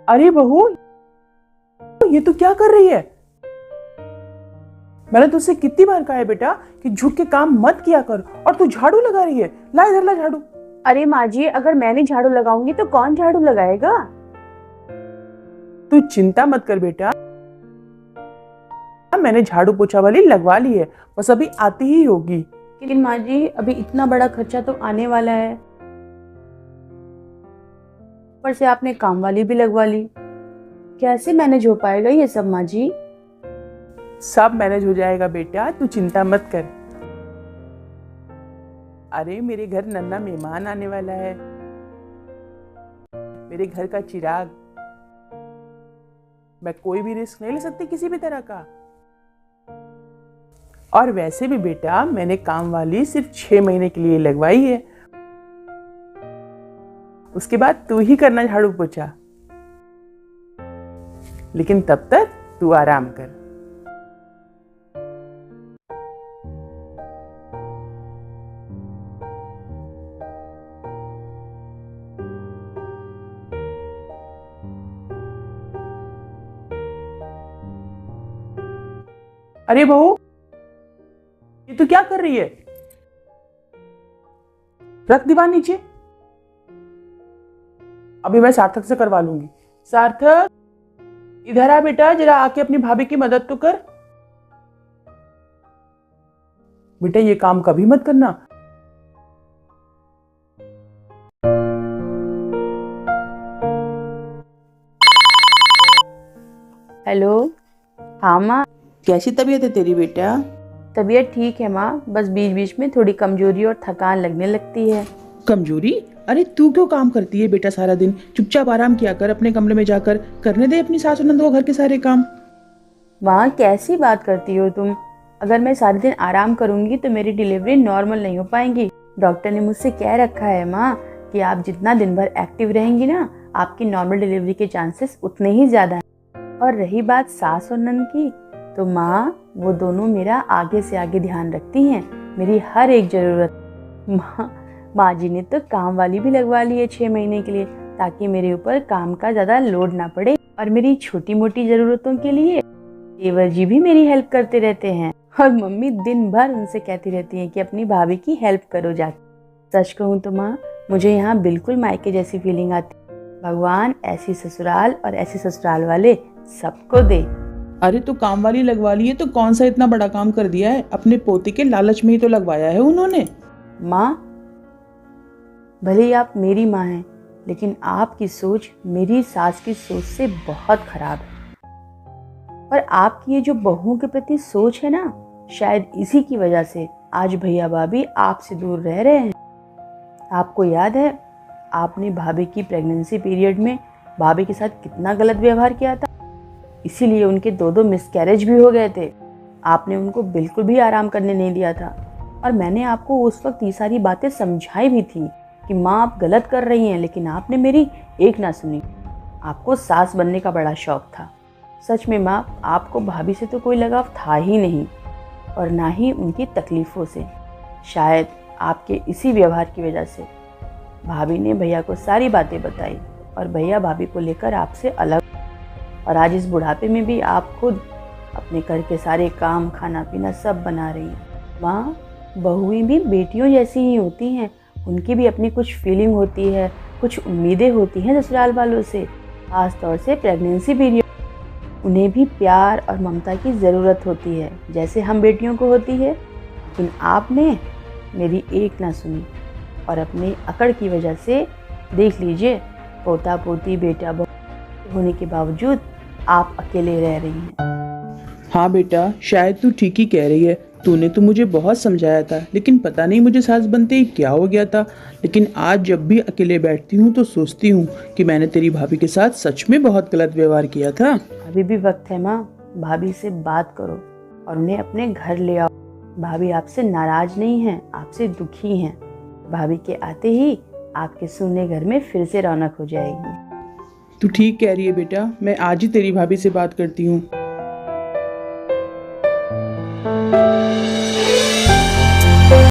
अरे बहू, ये तू क्या कर रही है? मैंने तुझसे कितनी बार कहा है बेटा कि झुक के काम मत किया कर, और तू झाड़ू लगा रही है। ला इधर, ला झाड़ू। अरे माँ जी, अगर मैं नहीं झाड़ू लगाऊंगी तो कौन झाड़ू लगाएगा? तू चिंता मत कर बेटा, मैंने झाड़ू पोछा वाली लगवा ली है, बस अभी आती ही होगी। लेकिन माँ जी, अभी इतना बड़ा खर्चा तो आने वाला है, ऊपर से आपने काम वाली भी लगवा ली। कैसे मैनेज हो पाएगा ये सब माँ जी? सब मैनेज हो जाएगा बेटा, तू चिंता मत कर। अरे मेरे घर नन्हा मेहमान आने वाला है, मेरे घर का चिराग। मैं कोई भी रिस्क नहीं ले सकती किसी भी तरह का। और वैसे भी बेटा, मैंने काम वाली सिर्फ 6 महीने के लिए लगवाई है, उसके बाद तू ही करना झाड़ू पोछा। लेकिन तब तक तू आराम कर। अरे बहू, ये तू क्या कर रही है? रख दीवार नीचे। अभी मैं सार्थक से करवा लूंगी। सार्थक, इधर आ बेटा, जरा आके अपनी भाभी की मदद तो कर। बेटा ये काम कभी मत करना। हेलो। हाँ माँ। कैसी तबीयत है तेरी बेटा? तबीयत ठीक है माँ, बस बीच बीच में थोड़ी कमजोरी और थकान लगने लगती है। कमजोरी? अरे तू क्यों काम करती है बेटा सारा दिन? चुपचाप आराम किया कर, अपने कमरे में जाकर करने दे अपनी सासू नंद को घर के सारे काम। माँ कैसी बात करती हो तुम? अगर मैं सारे दिन आराम करूंगी तो मेरी डिलीवरी नॉर्मल नहीं हो पाएंगी। डॉक्टर ने मुझसे कह रखा है माँ कि आप जितना दिन भर एक्टिव रहेंगी ना, आपकी नॉर्मल डिलीवरी के चांसेस उतने ही ज्यादा हैं। और रही बात सास और नंद की, तो माँ वो दोनों मेरा आगे से आगे ध्यान रखती हैं, मेरी हर एक जरूरत। माँ जी ने तो काम वाली भी लगवा ली है 6 महीने के लिए, ताकि मेरे ऊपर काम का ज्यादा लोड ना पड़े। और मेरी छोटी मोटी जरूरतों के लिए देवर जी भी मेरी हेल्प करते रहते हैं। और मम्मी दिन भर उनसे कहती रहती हैं कि अपनी भाभी की हेल्प करो जाके। सच कहूँ तो माँ, मुझे यहाँ बिल्कुल मायके जैसी फीलिंग आती। भगवान ऐसी ससुराल और ऐसे ससुराल वाले सबको दे। अरे तो काम वाली लगवा ली है तो कौन सा इतना बड़ा काम कर दिया है? अपने पोते के लालच में ही तो लगवाया है उन्होंने। माँ, भले ही आप मेरी माँ हैं, लेकिन आपकी सोच मेरी सास की सोच से बहुत खराब है। और आपकी ये जो बहुओं के प्रति सोच है ना, शायद इसी की वजह से आज भैया भाभी आपसे दूर रह रहे हैं। आपको याद है आपने भाभी की प्रेगनेंसी पीरियड में भाभी के साथ कितना गलत व्यवहार किया था? इसीलिए उनके 2 मिसकैरेज भी हो गए थे। आपने उनको बिल्कुल भी आराम करने नहीं दिया था। और मैंने आपको उस वक्त ये सारी बातें समझाई भी थी कि माँ आप गलत कर रही हैं, लेकिन आपने मेरी एक ना सुनी। आपको सास बनने का बड़ा शौक था। सच में माँ, आपको भाभी से तो कोई लगाव था ही नहीं, और ना ही उनकी तकलीफ़ों से। शायद आपके इसी व्यवहार की वजह से भाभी ने भैया को सारी बातें बताई, और भैया भाभी को लेकर आपसे अलग। और आज इस बुढ़ापे में भी आप खुद अपने घर के सारे काम, खाना पीना सब बना रही हैं। माँ, बहुएं भी बेटियों जैसी ही होती हैं, उनकी भी अपनी कुछ फीलिंग होती है, कुछ उम्मीदें होती हैं ससुराल वालों से, खास तौर से प्रेगनेंसी पीरियड। उन्हें भी प्यार और ममता की ज़रूरत होती है, जैसे हम बेटियों को होती है। लेकिन आपने मेरी एक ना सुनी, और अपनी अकड़ की वजह से देख लीजिए, पोता पोती बेटा बहू होने के बावजूद आप अकेले रह रही हैं। हाँ बेटा, शायद तू ठीक ही कह रही है। तूने तो मुझे बहुत समझाया था, लेकिन पता नहीं मुझे सास बनते ही क्या हो गया था। लेकिन आज जब भी अकेले बैठती हूँ तो सोचती हूँ कि मैंने तेरी भाभी के साथ सच में बहुत गलत व्यवहार किया था। अभी भी वक्त है माँ, भाभी से बात करो और उन्हें अपने घर ले आओ। भाभी आपसे नाराज नहीं हैं, आपसे दुखी हैं। भाभी के आते ही आपके सुनने घर में फिर से रौनक हो जाएगी। तू ठीक कह रही है बेटा, मैं आज ही तेरी भाभी से बात करती हूँ।